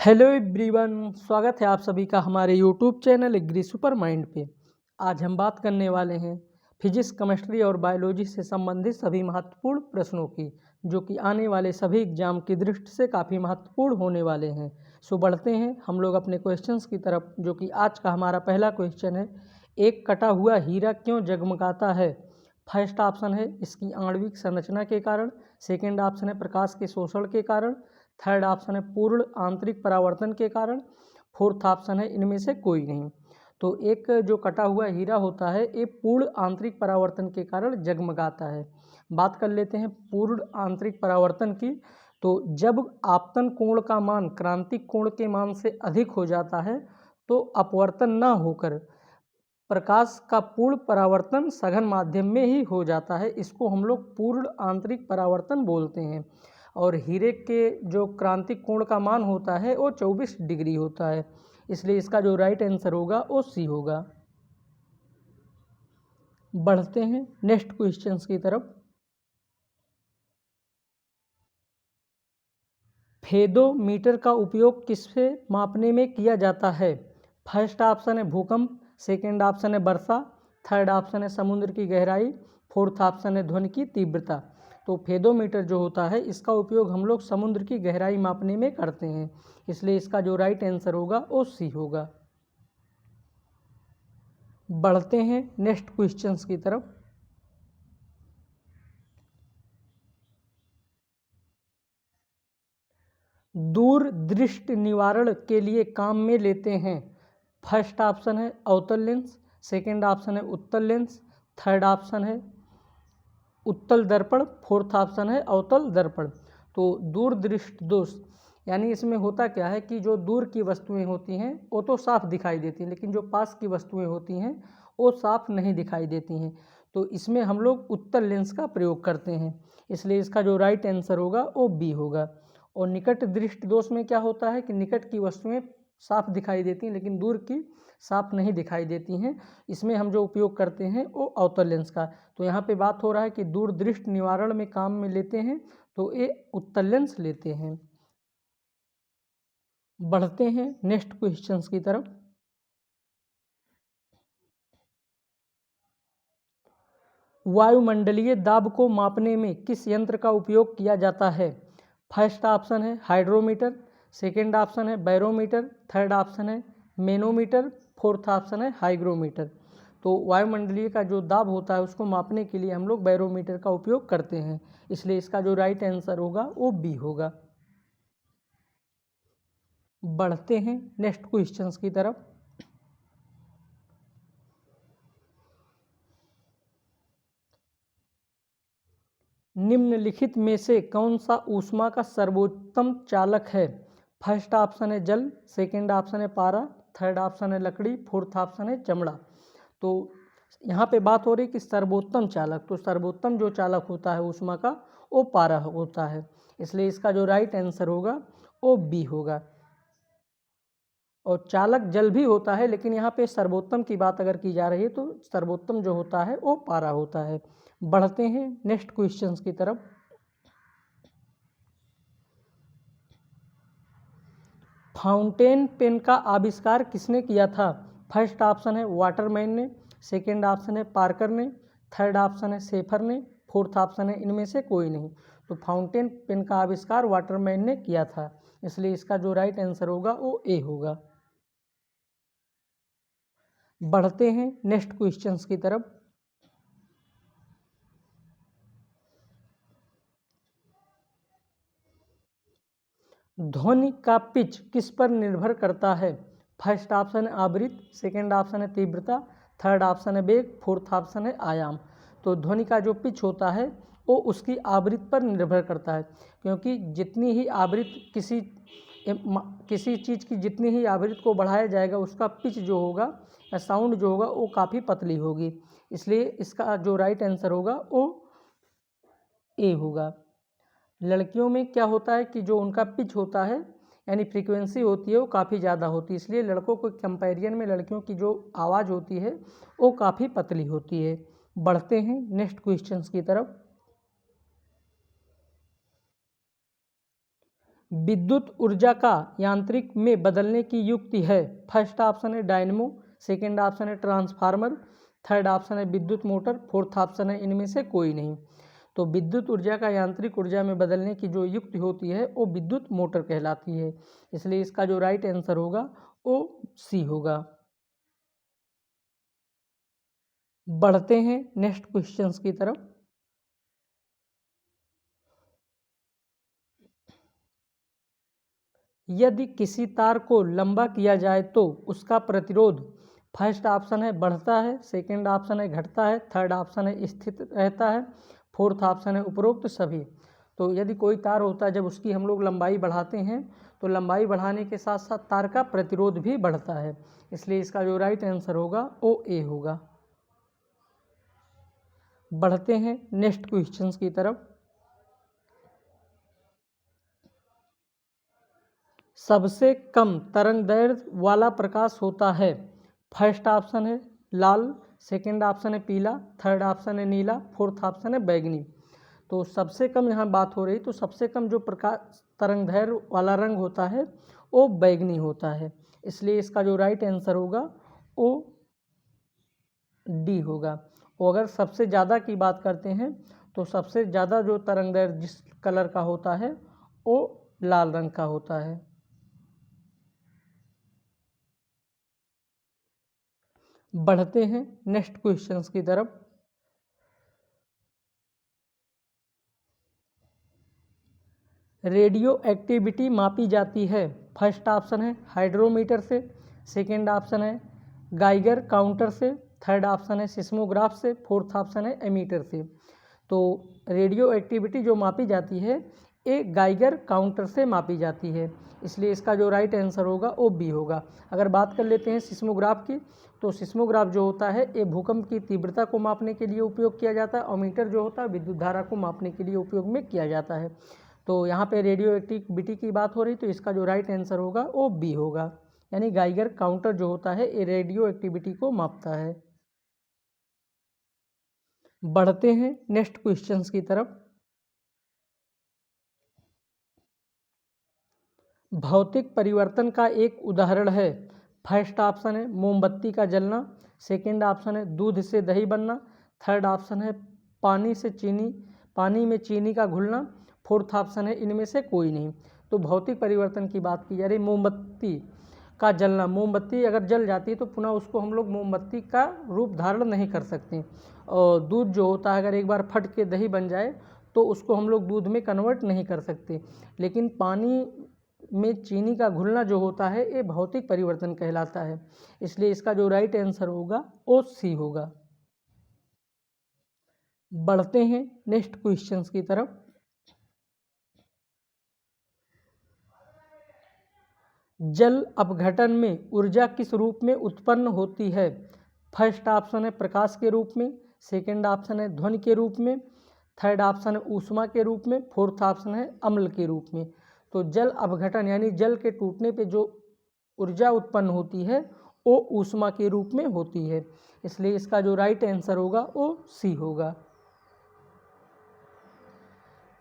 Hello everyone, स्वागत है आप सभी का हमारे YouTube channel agri super mind पे। आज हम बात करने वाले हैं फिजिक्स, केमिस्ट्री और बायोलॉजी से संबंधित सभी महत्वपूर्ण प्रश्नों की, जो कि आने वाले सभी एग्जाम की दृष्टि से काफ़ी महत्वपूर्ण होने वाले हैं। सो बढ़ते हैं हम लोग अपने क्वेश्चंस की तरफ, जो कि आज का हमारा पहला क्वेश्चन है। एक कटा हुआ हीरा क्यों जगमगाता है? फर्स्ट ऑप्शन है इसकी आणविक संरचना के कारण, सेकेंड ऑप्शन है प्रकाश के शोषण के कारण, थर्ड ऑप्शन है पूर्ण आंतरिक परावर्तन के कारण, फोर्थ ऑप्शन है इनमें से कोई नहीं। तो एक जो कटा हुआ हीरा होता है ये पूर्ण आंतरिक परावर्तन के कारण जगमगाता है। बात कर लेते हैं पूर्ण आंतरिक परावर्तन की। तो जब आपतन कोण का मान क्रांतिक कोण के मान से अधिक हो जाता है तो अपवर्तन न होकर प्रकाश का पूर्ण परावर्तन सघन माध्यम में ही हो जाता है। इसको हम लोग पूर्ण आंतरिक परावर्तन बोलते हैं। और हीरे के जो क्रांतिक कोण का मान होता है वो 24 डिग्री होता है, इसलिए इसका जो राइट आंसर होगा वो सी होगा। बढ़ते हैं नेक्स्ट क्वेश्चंस की तरफ। फेदोमीटर का उपयोग किससे मापने में किया जाता है? फर्स्ट ऑप्शन है भूकंप, सेकेंड ऑप्शन है वर्षा, थर्ड ऑप्शन है समुद्र की गहराई, फोर्थ ऑप्शन है ध्वनि की तीव्रता। तो फेदोमीटर जो होता है इसका उपयोग हम लोग समुद्र की गहराई मापने में करते हैं, इसलिए इसका जो राइट आंसर होगा वो सी होगा। बढ़ते हैं नेक्स्ट क्वेश्चंस की तरफ। दूर दृष्टि निवारण के लिए काम में लेते हैं। फर्स्ट ऑप्शन है अवतल लेंस, सेकेंड ऑप्शन है उत्तल लेंस, थर्ड ऑप्शन है उत्तल दर्पण, फोर्थ ऑप्शन है अवतल दर्पण। तो दूर दृष्टि दोष यानी इसमें होता क्या है कि जो दूर की वस्तुएं होती हैं वो तो साफ दिखाई देती हैं, लेकिन जो पास की वस्तुएं होती हैं वो साफ नहीं दिखाई देती हैं। तो इसमें हम लोग उत्तल लेंस का प्रयोग करते हैं, इसलिए इसका जो राइट आंसर होगा वो बी होगा। और निकट दृष्टि दोष में क्या होता है कि निकट की वस्तुएं साफ दिखाई देती हैं लेकिन दूर की साफ नहीं दिखाई देती हैं। इसमें हम जो उपयोग करते हैं वो अवतल लेंस का। तो यहाँ पे बात हो रहा है कि दूर दृष्टि निवारण में काम में लेते हैं तो ये उत्तल लेंस लेते हैं। बढ़ते हैं नेक्स्ट क्वेश्चंस की तरफ। वायुमंडलीय दाब को मापने में किस यंत्र का उपयोग किया जाता है? फर्स्ट ऑप्शन है हाइड्रोमीटर, सेकेंड ऑप्शन है बैरोमीटर, थर्ड ऑप्शन है मैनोमीटर, फोर्थ ऑप्शन है हाइग्रोमीटर। तो वायुमंडलीय का जो दाब होता है उसको मापने के लिए हम लोग बैरोमीटर का उपयोग करते हैं, इसलिए इसका जो राइट आंसर होगा वो बी होगा। बढ़ते हैं नेक्स्ट क्वेश्चंस की तरफ। निम्नलिखित में से कौन सा ऊष्मा का सर्वोत्तम चालक है? फर्स्ट ऑप्शन है जल, सेकेंड ऑप्शन है पारा, थर्ड ऑप्शन है लकड़ी, फोर्थ ऑप्शन है चमड़ा। तो यहाँ पे बात हो रही कि सर्वोत्तम चालक, तो सर्वोत्तम जो चालक होता है ऊष्मा का वो पारा होता है, इसलिए इसका जो राइट आंसर होगा वो बी होगा। और चालक जल भी होता है, लेकिन यहाँ पे सर्वोत्तम की बात अगर की जा रही है तो सर्वोत्तम जो होता है वो पारा होता है। बढ़ते हैं नेक्स्ट क्वेश्चंस की तरफ। फाउंटेन पेन का आविष्कार किसने किया था? फर्स्ट ऑप्शन है वाटरमैन ने, सेकेंड ऑप्शन है पार्कर ने, थर्ड ऑप्शन है शेफर ने, फोर्थ ऑप्शन है इनमें से कोई नहीं। तो फाउंटेन पेन का आविष्कार वाटरमैन ने किया था, इसलिए इसका जो राइट आंसर होगा वो ए होगा। बढ़ते हैं नेक्स्ट क्वेश्चंस की तरफ। ध्वनि का पिच किस पर निर्भर करता है? फर्स्ट ऑप्शन है आवृत्ति, सेकेंड ऑप्शन है तीव्रता, थर्ड ऑप्शन है वेग, फोर्थ ऑप्शन है आयाम। तो ध्वनि का जो पिच होता है वो उसकी आवृत्ति पर निर्भर करता है, क्योंकि जितनी ही आवृत्ति किसी चीज़ की जितनी ही आवृत्ति को बढ़ाया जाएगा उसका पिच जो होगा या साउंड जो होगा वो काफ़ी पतली होगी, इसलिए इसका जो राइट आंसर होगा वो ए होगा। लड़कियों में क्या होता है कि जो उनका पिच होता है यानी फ्रीक्वेंसी होती है वो काफ़ी ज़्यादा होती है, इसलिए लड़कों को कंपैरिजन में लड़कियों की जो आवाज़ होती है वो काफ़ी पतली होती है। बढ़ते हैं नेक्स्ट क्वेश्चंस की तरफ। विद्युत ऊर्जा का यांत्रिक में बदलने की युक्ति है। फर्स्ट ऑप्शन है डायनेमो, सेकंड ऑप्शन है ट्रांसफार्मर, थर्ड ऑप्शन है विद्युत मोटर, फोर्थ ऑप्शन है इनमें से कोई नहीं। तो विद्युत ऊर्जा का यांत्रिक ऊर्जा में बदलने की जो युक्ति होती है वो विद्युत मोटर कहलाती है। इसलिए इसका जो राइट आंसर होगा वो सी होगा। बढ़ते हैं नेक्स्ट क्वेश्चंस की तरफ। यदि किसी तार को लंबा किया जाए तो उसका प्रतिरोध फर्स्ट ऑप्शन है बढ़ता है, सेकंड ऑप्शन है घटता है, थर्ड ऑप्शन है स्थिर रहता है, फोर्थ ऑप्शन है उपरोक्त सभी। तो यदि कोई तार होता है जब उसकी हम लोग लंबाई बढ़ाते हैं तो लंबाई बढ़ाने के साथ साथ तार का प्रतिरोध भी बढ़ता है। इसलिए इसका जो राइट आंसर होगा वो ए होगा। बढ़ते हैं नेक्स्ट क्वेश्चंस की तरफ। सबसे कम तरंगदैर्घ्य वाला प्रकाश होता है। फर्स्ट ऑप्शन है लाल, सेकंड ऑप्शन है पीला, थर्ड ऑप्शन है नीला, फोर्थ ऑप्शन है बैगनी। तो सबसे कम यहाँ बात हो रही, तो सबसे कम जो प्रकाश तरंगदैर्घ्य वाला रंग होता है वो बैगनी होता है। इसलिए इसका जो राइट आंसर होगा वो डी होगा। और अगर सबसे ज़्यादा की बात करते हैं तो सबसे ज़्यादा जो तरंगदैर्घ्य जिस कलर का होता है वो लाल रंग का होता है। बढ़ते हैं नेक्स्ट क्वेश्चंस की तरफ। रेडियो एक्टिविटी मापी जाती है। फर्स्ट ऑप्शन है हाइड्रोमीटर से, सेकंड ऑप्शन है गाइगर काउंटर से, थर्ड ऑप्शन है सिस्मोग्राफ से, फोर्थ ऑप्शन है एमीटर से। तो रेडियो एक्टिविटी जो मापी जाती है ये गाइगर काउंटर से मापी जाती है। इसलिए इसका जो राइट आंसर होगा वो बी होगा। अगर बात कर लेते हैं सिस्मोग्राफ की, तो सिस्मोग्राफ जो होता है ये भूकंप की तीव्रता को मापने के लिए उपयोग किया जाता है, और मीटर जो होता है विद्युत धारा को मापने के लिए उपयोग में किया जाता है। तो यहाँ पे रेडियो एक्टिविटी की बात हो रही, तो इसका जो राइट आंसर होगा वो बी होगा, यानी गाइगर काउंटर जो होता है ये रेडियो एक्टिविटी को मापता है। बढ़ते हैं नेक्स्ट क्वेश्चंस की तरफ। भौतिक परिवर्तन का एक उदाहरण है। फर्स्ट ऑप्शन है मोमबत्ती का जलना, सेकंड ऑप्शन है दूध से दही बनना, थर्ड ऑप्शन है पानी में चीनी का घुलना, फोर्थ ऑप्शन है इनमें से कोई नहीं। तो भौतिक परिवर्तन की बात की जा रही, मोमबत्ती का जलना, मोमबत्ती अगर जल जाती है तो पुनः उसको हम लोग मोमबत्ती का रूप धारण नहीं कर सकते। और दूध जो होता है अगर एक बार फट के दही बन जाए तो उसको हम लोग दूध में कन्वर्ट नहीं कर सकते। लेकिन पानी में चीनी का घुलना जो होता है ये भौतिक परिवर्तन कहलाता है। इसलिए इसका जो राइट आंसर होगा वो सी होगा। बढ़ते हैं नेक्स्ट क्वेश्चंस की तरफ। जल अपघटन में ऊर्जा किस रूप में उत्पन्न होती है। फर्स्ट ऑप्शन है प्रकाश के रूप में, सेकंड ऑप्शन है ध्वनि के रूप में, थर्ड ऑप्शन है ऊष्मा के रूप में, फोर्थ ऑप्शन है अम्ल के रूप में। तो जल अपघटन यानी जल के टूटने पे जो ऊर्जा उत्पन्न होती है वो ऊष्मा के रूप में होती है। इसलिए इसका जो राइट आंसर होगा वो सी होगा।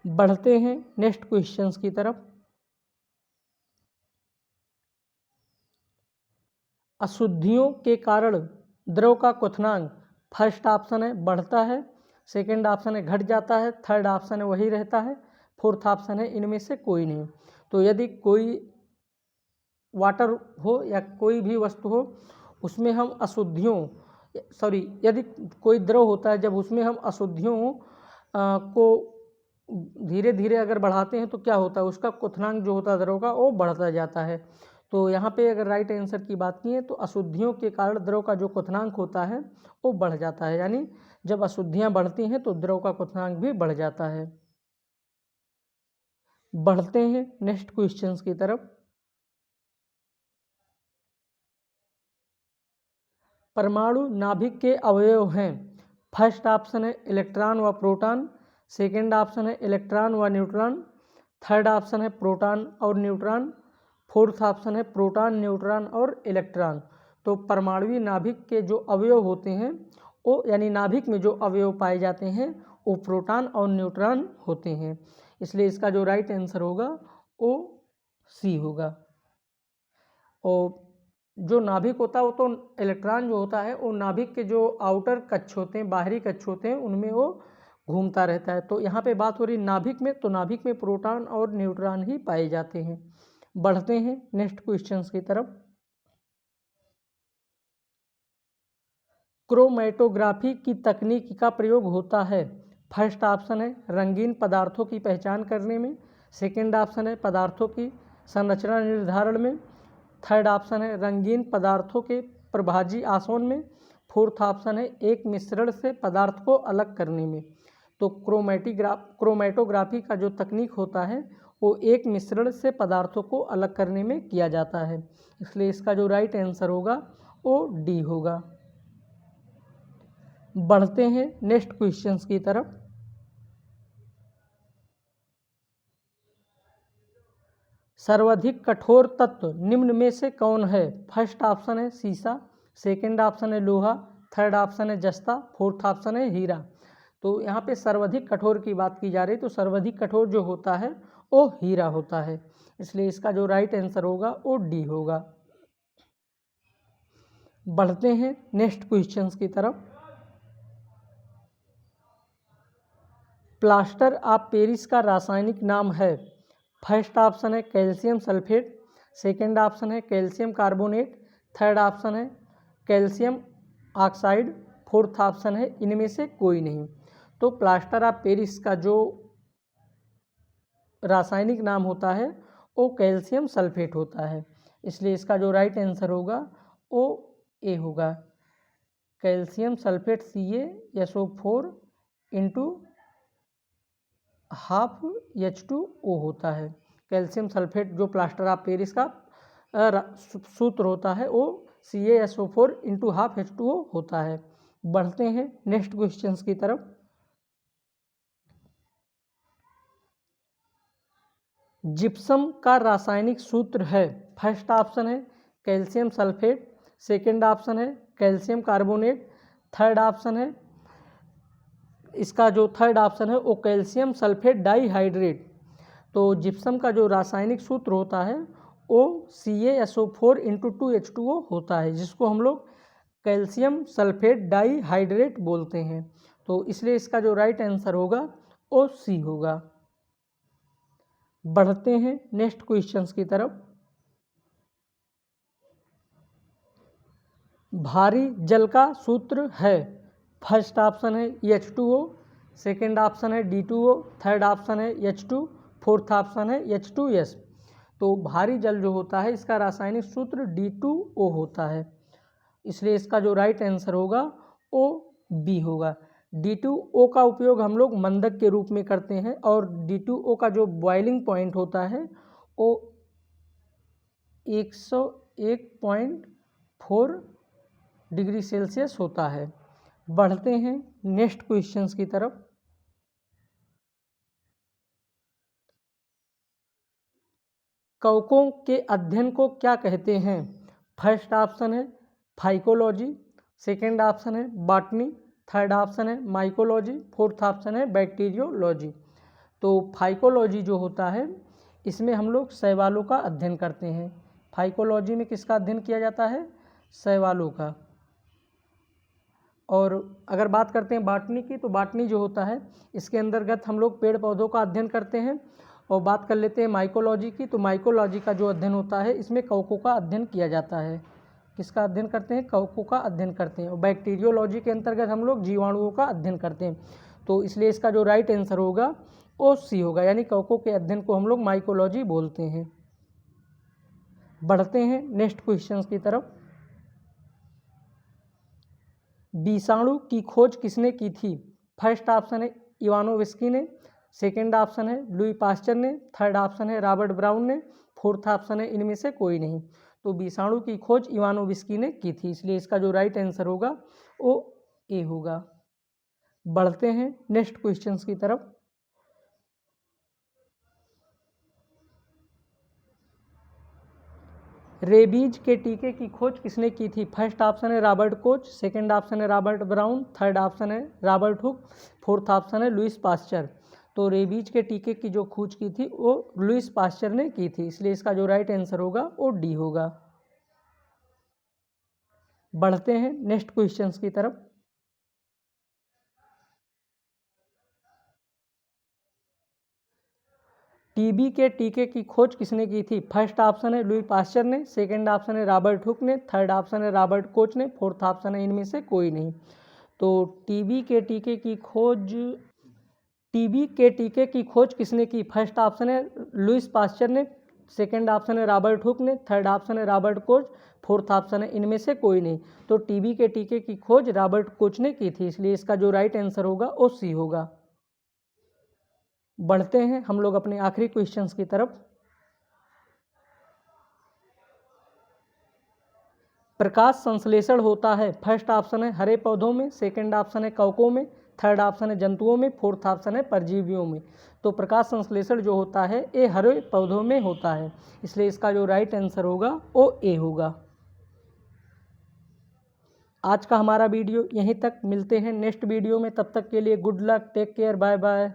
बढ़ते हैं नेक्स्ट क्वेश्चंस की तरफ। अशुद्धियों के कारण द्रव का क्वथनांक फर्स्ट ऑप्शन है बढ़ता है, सेकंड ऑप्शन है घट जाता है, थर्ड ऑप्शन है वही रहता है, फोर्थ ऑप्शन है इनमें से कोई नहीं। तो यदि कोई वाटर हो या कोई भी वस्तु हो उसमें हम यदि कोई द्रव होता है जब उसमें हम अशुद्धियों को धीरे धीरे अगर बढ़ाते हैं तो क्या होता है, उसका क्वथनांक जो होता है द्रव का वो बढ़ता जाता है। तो यहाँ पे अगर राइट आंसर की बात की है तो अशुद्धियों के कारण द्रव का जो क्वथनांक होता है वो बढ़ जाता है, यानी जब अशुद्धियाँ बढ़ती हैं तो द्रव का क्वथनांक भी बढ़ जाता है। बढ़ते हैं नेक्स्ट क्वेश्चंस की तरफ। परमाणु नाभिक के अवयव हैं। फर्स्ट ऑप्शन है इलेक्ट्रॉन व प्रोटॉन, सेकंड ऑप्शन है इलेक्ट्रॉन व न्यूट्रॉन, थर्ड ऑप्शन है प्रोटॉन और न्यूट्रॉन, फोर्थ ऑप्शन है प्रोटॉन न्यूट्रॉन और इलेक्ट्रॉन। तो परमाणुवीय नाभिक के जो अवयव होते हैं वो यानी नाभिक में जो अवयव पाए जाते हैं वो प्रोटॉन और न्यूट्रॉन होते हैं। इसलिए इसका जो राइट आंसर होगा वो सी होगा। और जो नाभिक होता है वो तो इलेक्ट्रॉन जो होता है वो नाभिक के जो आउटर कक्ष होते हैं, बाहरी कक्ष होते हैं, उनमें वो घूमता रहता है। तो यहाँ पे बात हो रही नाभिक में, तो नाभिक में प्रोटॉन और न्यूट्रॉन ही पाए जाते हैं। बढ़ते हैं नेक्स्ट क्वेश्चंस की तरफ। क्रोमैटोग्राफी की तकनीक का प्रयोग होता है। फर्स्ट ऑप्शन है रंगीन पदार्थों की पहचान करने में, सेकंड ऑप्शन है पदार्थों की संरचना निर्धारण में, थर्ड ऑप्शन है रंगीन पदार्थों के प्रभाजी आसवन में, फोर्थ ऑप्शन है एक मिश्रण से पदार्थ को अलग करने में। तो क्रोमैटोग्राफी का जो तकनीक होता है वो एक मिश्रण से पदार्थों को अलग करने में किया जाता है, इसलिए इसका जो राइट आंसर होगा वो डी होगा। बढ़ते हैं नेक्स्ट क्वेश्चंस की तरफ। सर्वाधिक कठोर तत्व निम्न में से कौन है? फर्स्ट ऑप्शन है सीसा, सेकंड ऑप्शन है लोहा, थर्ड ऑप्शन है जस्ता, फोर्थ ऑप्शन है हीरा। तो यहाँ पे सर्वाधिक कठोर की बात की जा रही है, तो सर्वाधिक कठोर जो होता है वो हीरा होता है, इसलिए इसका जो राइट आंसर होगा वो डी होगा। बढ़ते हैं नेक्स्ट क्वेश्चंस की तरफ। प्लास्टर ऑफ पेरिस का रासायनिक नाम है। फर्स्ट ऑप्शन है कैल्शियम सल्फेट, सेकंड ऑप्शन है कैल्शियम कार्बोनेट, थर्ड ऑप्शन है कैल्शियम ऑक्साइड, फोर्थ ऑप्शन है इनमें से कोई नहीं। तो प्लास्टर ऑफ पेरिस का जो रासायनिक नाम होता है वो कैल्शियम सल्फेट होता है, इसलिए इसका जो राइट आंसर होगा वो ए होगा। Calcium sulphate CaSO4 into half H2O होता है। कैल्शियम सल्फेट जो प्लास्टर ऑफ पेरिस का सूत्र होता है वो CaSO4 इंटू हाफ H2O होता है। बढ़ते हैं नेक्स्ट क्वेश्चंस की तरफ। जिप्सम का रासायनिक सूत्र है। फर्स्ट ऑप्शन है कैल्शियम सल्फेट, सेकंड ऑप्शन है कैल्शियम कार्बोनेट, थर्ड ऑप्शन है इसका जो थर्ड ऑप्शन है वो कैल्शियम सल्फेट डाइहाइड्रेट। तो जिप्सम का जो रासायनिक सूत्र होता है वो CaSO4 इंटू 2H2O होता है, जिसको हम लोग कैल्शियम सल्फेट डाइहाइड्रेट बोलते हैं। तो इसलिए इसका जो राइट आंसर होगा वो सी होगा। बढ़ते हैं नेक्स्ट क्वेश्चंस की तरफ। भारी जल का सूत्र है। फर्स्ट ऑप्शन है H2O, सेकंड ऑप्शन है D2O, थर्ड ऑप्शन है H2, फोर्थ ऑप्शन है H2S। तो भारी जल जो होता है इसका रासायनिक सूत्र D2O होता है, इसलिए इसका जो राइट आंसर होगा वो बी होगा। D2O का उपयोग हम लोग मंदक के रूप में करते हैं और D2O का जो बॉइलिंग पॉइंट होता है वो 101.4 डिग्री सेल्सियस होता है। बढ़ते हैं नेक्स्ट क्वेश्चंस की तरफ। कवकों के अध्ययन को क्या कहते हैं? फर्स्ट ऑप्शन है फाइकोलॉजी, सेकंड ऑप्शन है बॉटनी, थर्ड ऑप्शन है माइकोलॉजी, फोर्थ ऑप्शन है बैक्टीरियोलॉजी। तो फाइकोलॉजी जो होता है इसमें हम लोग शैवालों का अध्ययन करते हैं। फाइकोलॉजी में किसका अध्ययन किया जाता है? शैवालों का। और अगर बात करते हैं बॉटनी की, तो बॉटनी जो होता है इसके अंतर्गत हम लोग पेड़ पौधों का अध्ययन करते हैं। और बात कर लेते हैं माइकोलॉजी की, तो माइकोलॉजी का जो अध्ययन होता है इसमें कवकों का अध्ययन किया जाता है। किसका अध्ययन करते हैं? कवकों का अध्ययन करते हैं। और बैक्टीरियोलॉजी के अंतर्गत हम लोग जीवाणुओं का अध्ययन करते हैं। तो इसलिए इसका जो राइट आंसर होगा वो सी होगा, यानी कवकों के अध्ययन को हम लोग माइकोलॉजी बोलते हैं। बढ़ते हैं नेक्स्ट क्वेश्चंस की तरफ। विषाणु की खोज किसने की थी? फर्स्ट ऑप्शन है इवानोविस्की ने, सेकंड ऑप्शन है लुई पास्चर ने, थर्ड ऑप्शन है रॉबर्ट ब्राउन ने, फोर्थ ऑप्शन है इनमें से कोई नहीं। तो विषाणु की खोज इवानोविस्की ने की थी, इसलिए इसका जो राइट आंसर होगा वो ए होगा। बढ़ते हैं नेक्स्ट क्वेश्चंस की तरफ। रेबीज के टीके की खोज किसने की थी? फर्स्ट ऑप्शन है रॉबर्ट कोच, सेकंड ऑप्शन है रॉबर्ट ब्राउन, थर्ड ऑप्शन है रॉबर्ट हुक, फोर्थ ऑप्शन है लुईस पास्चर। तो रेबीज के टीके की जो खोज की थी वो लुईस पास्चर ने की थी, इसलिए इसका जो राइट आंसर होगा वो डी होगा। बढ़ते हैं नेक्स्ट क्वेश्चंस की तरफ। टीबी के टीके की खोज किसने की थी? फर्स्ट ऑप्शन है लुई पास्चर ने, सेकंड ऑप्शन है रॉबर्ट हुक ने, थर्ड ऑप्शन है रॉबर्ट कोच ने, फोर्थ ऑप्शन है इनमें से कोई नहीं। तो टीबी के टीके की खोज किसने की? फर्स्ट ऑप्शन है लुईस पास्चर ने, सेकंड ऑप्शन है रॉबर्ट हुक ने, थर्ड ऑप्शन है रॉबर्ट कोच, फोर्थ ऑप्शन है इनमें से कोई नहीं। तो टीबी के टीके की खोज रॉबर्ट कोच ने की थी, इसलिए इसका जो राइट आंसर होगा वो सी होगा। बढ़ते हैं हम लोग अपने आखिरी क्वेश्चंस की तरफ। प्रकाश संश्लेषण होता है, फर्स्ट ऑप्शन है हरे पौधों में, सेकंड ऑप्शन है कवकों में, थर्ड ऑप्शन है जंतुओं में, फोर्थ ऑप्शन है परजीवियों में। तो प्रकाश संश्लेषण जो होता है ये हरे पौधों में होता है, इसलिए इसका जो राइट आंसर होगा वो ए होगा। आज का हमारा वीडियो यहीं तक, मिलते हैं नेक्स्ट वीडियो में, तब तक के लिए good luck, take care, bye bye.